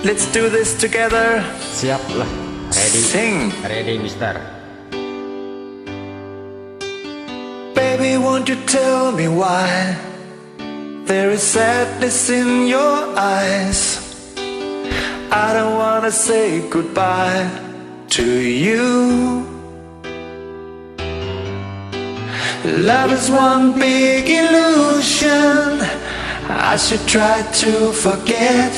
Let's do this together. Siap lah. Ready. Sing. Ready, mister. Baby, won't you tell me why there is sadness in your eyes? I don't wanna say goodbye to you. Love is one big illusion. I should try to forget,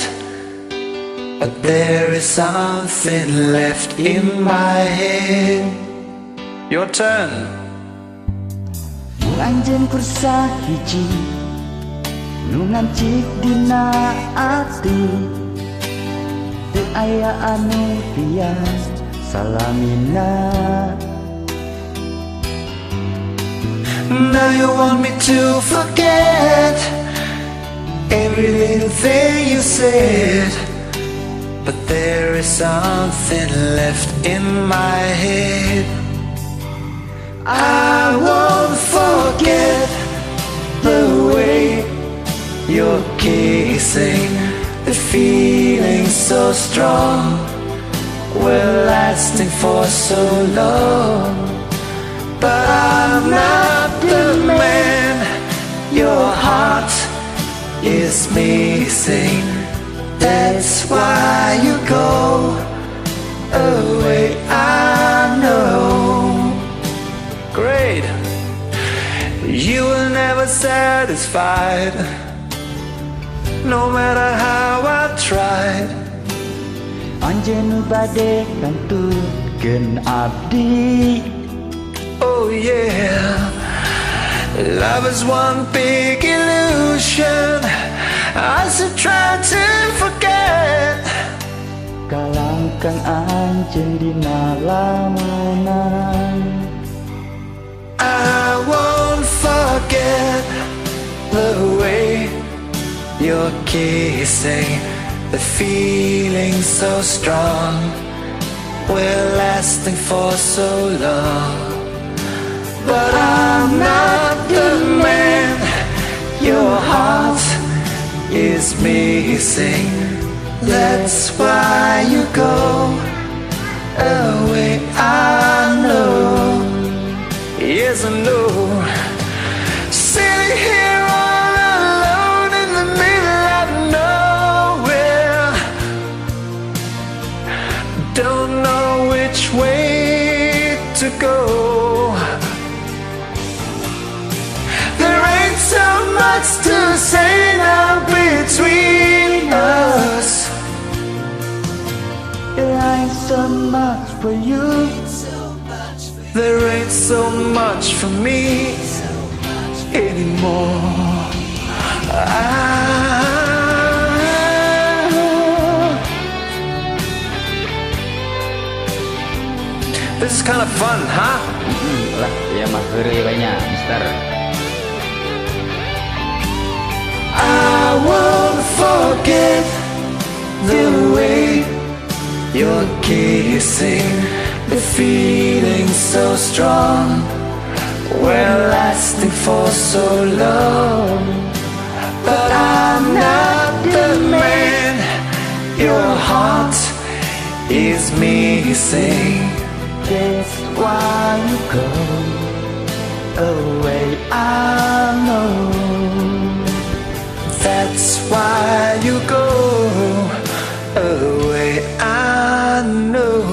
but there is something left in my head. Your turn. Anjen kursa hiji nungancik dina ati teu aya anu tias salamina. Now you want me to forget every little thing you said, but there is something left in my head. I won't forget the way you're kissing, the feeling so strong, we're lasting for so long. But I'm not the man your heart is missing. That's why you go away, I know. Great. You were never satisfied, no matter how I tried. Anjen bade kantutkeun abdi. Oh yeah, love is one big illusion. I should try to forget. Kalangkang anjen dina lamunan. I won't forget the way you're kissing, the feeling so strong, we're lasting for so long. But I'm not the man your heart is missing. That's why you go away, I know. Yes, I know. Sitting here all alone in the middle of nowhere, don't know which way to go. To say now between us, There ain't so much for you. there ain't so much for me anymore. This is kind of fun, huh? Lah, ya mah heureuy banyak, mister. I won't forget the way you're kissing, the feeling so strong, we're lasting for so long. But I'm not the man your heart is missing. That's why you go away, I know. That's why you go away, I know.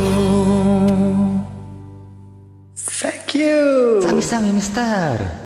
Thank you. Sami-sami, mister.